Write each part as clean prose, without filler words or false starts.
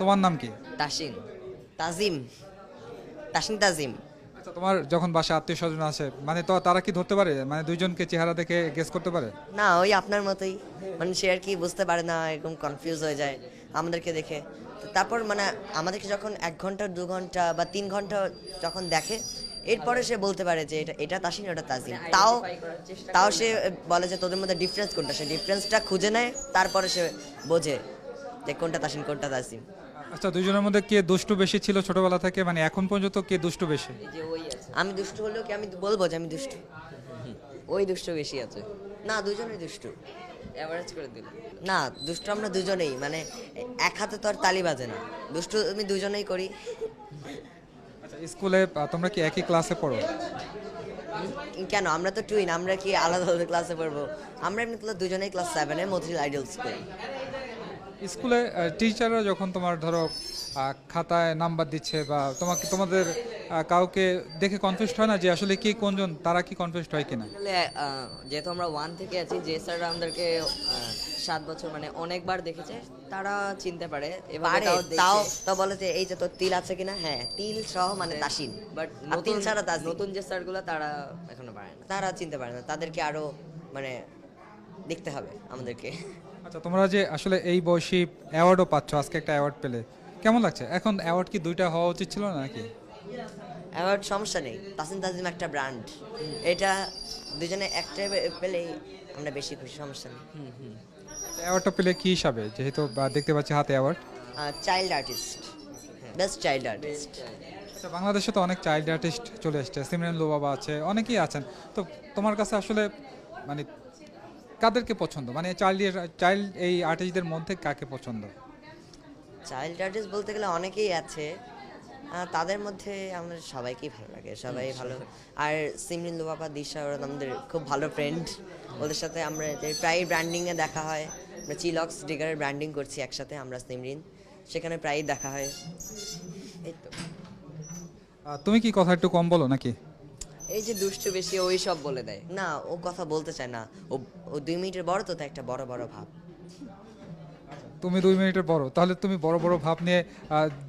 তোমার নাম কি? তাসিন। তাজিম, তাজিম। আচ্ছা, তোমার যখন বাসায় আত্মীয় স্বজন আসে মানে তো তারা কি ধরতে পারে, মানে দুইজনকে চেহারা দেখে গেস করতে পারে? না, ওই আপনার মতোই, মানে সে আর কি বুঝতে পারে না, এরকম কনফিউজ হয়ে যায় আমাদেরকে দেখে। তো তারপর মানে আমাদেরকে যখন 1 ঘন্টা 2 ঘন্টা বা 3 ঘন্টা যখন দেখে, এরপরে সে বলতে পারে যে এটা এটা তাসিন, ওটা তাজিম। তাও তাও সে বলে যে তোদের মধ্যে ডিফারেন্স কোনটা, সে ডিফারেন্সটা খুঁজে নেয়, তারপরে সে বোঝে যে কোনটা তাসিন কোনটা তাজিম। আচ্ছা, দুইজনের মধ্যে কে দুষ্টু বেশি ছিল ছোটবেলা থেকে, মানে এখন পর্যন্ত কে দুষ্টু বেশি? এই যে ওই আছে, আমি দুষ্টু হলেও কি আমি বলবো যে আমি দুষ্টু? ওই দুষ্ট বেশি আছে, না, দুজনেই দুষ্টু। অ্যাভারেজ করে দিল। না, দুষ্টু আমরা দুজনেই, মানে এক হাতে তো আর তালি বাজে না, দুষ্টু আমি দুজনেই করি। আচ্ছা, স্কুলে তোমরা কি একই ক্লাসে পড়ো? কেন, আমরা তো টুইন, আমরা কি আলাদা আলাদা ক্লাসে পড়বো? আমরা এমনি ক্লাস দুজনেই ক্লাস 7-এ মথিল আইডল স্কুল। স্কুলে টিচাররা যখন তোমার ধরো খাতায় নাম্বার দিচ্ছে বা তোমাদের কাউকে দেখে কনফিউজড হয় না যে আসলে কে কোনজন, তারা কি কনফিউজড হয় কিনা? আসলে যেহেতু আমরা 1 থেকে আছি, যে স্যাররা আমাদেরকে 7 বছর মানে অনেকবার দেখেছে, তারা চিনতে পারে এভাবে। পারে, তাও তাও দেখে। তো বলে যে এই যে তোর তিল আছে কিনা, হ্যাঁ তিল সহ মানে তাসিন, বাট আর তিল নতুন ছাড়া তাজিম। নতুন যে স্যারগুলো তারা এখনো পারে না। তারা চিনতে পারে না, তাদেরকে আরো মানে দেখতে হবে আমাদেরকে। আচ্ছা, তোমরা যে আসলে এই বয়সী অ্যাওয়ার্ডও পাচ্ছ, আজকে একটা অ্যাওয়ার্ড পেলে কেমন লাগছে? এখন অ্যাওয়ার্ড কি দুইটা হওয়া উচিত ছিল না নাকি? অ্যাওয়ার্ড সমস্যা নেই, তাসিন তাজিম একটা ব্র্যান্ড, এটা দুজনে একটা পেলেই আমরা বেশি খুশি, সমস্যা নেই। অ্যাওয়ার্ডটা পেলে কি হিসাবে, যেহেতু দেখতে পাচ্ছি হাতে award? Child artist, best child artist. আচ্ছা, বাংলাদেশে তো অনেক চাইল্ড আর্টিস্ট চলে এসছে, সিমরান লোবাবা আছে, অনেকেই আছেন। তো তোমার কাছে আসলে মানে কাদেরকে পছন্দ, মানে চাইল্ড এই আর্টিস্টদের মধ্যে কাকে পছন্দ? চাইল্ড আর্টিস্ট বলতে গেলে অনেকেই আছে, তাদের মধ্যে আমাদের সবাইকেই ভালো লাগে, সবাই ভালো। আর সিমরিন লুবাপা, দিশা, ওরা আমাদের খুব ভালো ফ্রেন্ড, ওদের সাথে আমরা প্রায় ব্র্যান্ডিংয়ে দেখা হয়। আমরা চিলক্স ডিগারের ব্র্যান্ডিং করছি একসাথে, আমরা সিমরিন, সেখানে প্রায়ই দেখা হয়। এই তো। তুমি কি কথা একটু কম বলো নাকি? এই যে দুষ্ট বেশি ওই সব বলে দেয়। না, ও কথা বলতে চায় না, ও ও 2 মিনিটের বড়, তো তাই একটা বড় বড় ভাব। তুমি 2 মিনিটের বড়, তাহলে তুমি বড় বড় ভাব নিয়ে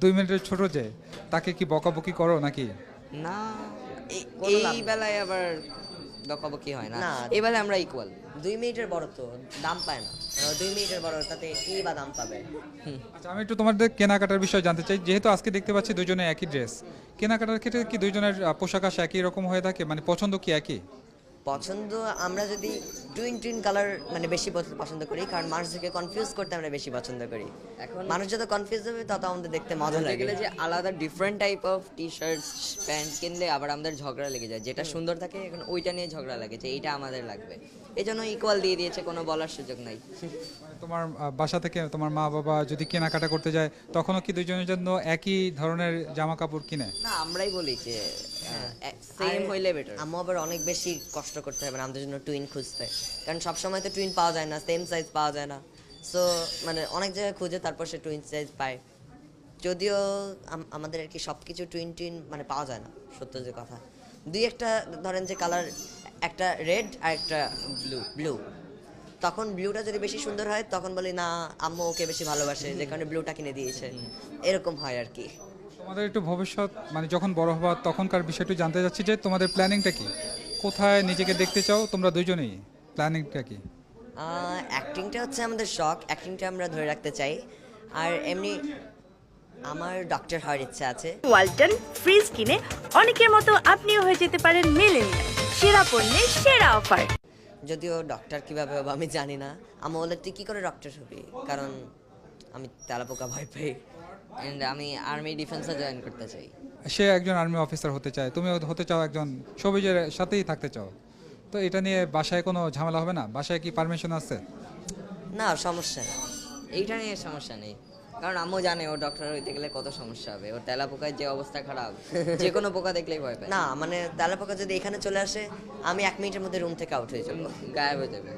2 মিনিটের ছোট, যে তাকে কি বকাবকি করো নাকি? না, কোনো লাভ এই নেই। বেলায় আবার বকাবকি হয় না। না। এই বেলায় আমরা ইকুয়াল। 2 মিনিটের বড় তো দাম পায় না, 2 মিনিটের বড় তাতে কি বা দাম পাবে? আচ্ছা, আমি একটু তোমাদের কেনাকাটার বিষয়ে জানতে চাই। যেহেতু আজকে দেখতে পাচ্ছি দুজনে একই ড্রেস, কেনাকাটার ক্ষেত্রে কি দুইজনের পোশাক আশা একই রকম হয়ে থাকে, মানে পছন্দ কি একই? পছন্দ আমরা যদি টুইন টুইন কালার মানে বেশি পছন্দ করি, কারণ মানুষকে কনফিউজ করতে আমরা বেশি পছন্দ করি। এখন মানুষ যত কনফিউজ হবে তত আমাদের দেখতে মজা বলতে লাগে। গেলে যে আলাদা different type of T shorts pant কিনলে আবার আমাদের ঝগড়া লেগে যায়, যেটা সুন্দর থাকে এখন ওইটা নিয়ে ঝগড়া লাগে যে এইটা আমাদের লাগবে। এই জন্য ইকুয়াল দিয়ে দিয়েছে, কোনো বলার সুযোগ নাই। মানে তোমার বাসা থেকে তোমার মা বাবা যদি কেনাকাটা করতে যায়, তখনও কি দুইজনের জন্য একই ধরনের জামা কাপড় কিনে? না, আমরাই বলি যে সেম হইলে বেটার। আম্মু আবার অনেক বেশি কষ্ট করতে হবে আমাদের জন্য টুইন খুঁজতে, কারণ সবসময় তো টুইন পাওয়া যায় না, সেম সাইজ পাওয়া যায় না। সো মানে অনেক জায়গায় খুঁজে তারপর সে টুইন সাইজ পায়। যদিও আমাদের আর কি সব কিছু টুইন টুইন মানে পাওয়া যায় না, সত্য যে কথা। দুই একটা ধরেন যে কালার, একটা রেড আর একটা ব্লু, তখন ব্লুটা যদি বেশি সুন্দর হয় তখন বলি না আম্মু ওকে বেশি ভালোবাসে, যে কারণে ব্লুটা কিনে দিয়েছে, এরকম হয় আর কি। তোমাদের একটু ভবিষ্যৎ মানে যখন বড় হবা তখনকার বিষয়টি জানতে চাচ্ছি, যে তোমাদের প্ল্যানিংটা কি, কোথায় নিজেকে দেখতে চাও তোমরা দুইজনেই, প্ল্যানিংটা কি? অ্যাক্টিংটা হচ্ছে আমাদের শখ, অ্যাক্টিংটা আমরা ধরে রাখতে চাই। আর এমনি আমার ডক্টর হওয়ার ইচ্ছা আছে। ওয়ালটন ফ্রিজ কিনে অনেকের মতো আপনিও হয়ে যেতে পারেন মিলেনিয়াল, সেরা পণ্যের সেরা অফার। যদিও ডক্টর কিভাবে হবে আমি জানি না, আমি বলে তুই কি করে ডক্টর হবি, কারণ আমি তেলাপোকা ভয় পাই। এন্ড আমি আর্মি ডিফেন্সে জয়েন করতে চাই। সে একজন আর্মি অফিসার হতে চায়, তুমি হতে চাও একজন সবুজের সাথেই থাকতে চাও, তো এটা নিয়ে বাসায় কোনো ঝামেলা হবে না? বাসায় কি পারমিশন আছে? না, সমস্যা নেই। এইটা নিয়ে সমস্যা নেই, কারণ আম্মু জানে ও ডক্টর হইতে গেলে কত সমস্যা হবে। ওর তেলা পোকার যে অবস্থা খারাপ, যে কোনো পোকা দেখলেই ভয় পায়। না মানে তেলাপোকা যদি এখানে চলে আসে, আমি 1 মিনিটের মধ্যে রুম থেকে আউট হয়ে যাবো। গায়েব হয়ে যাবে।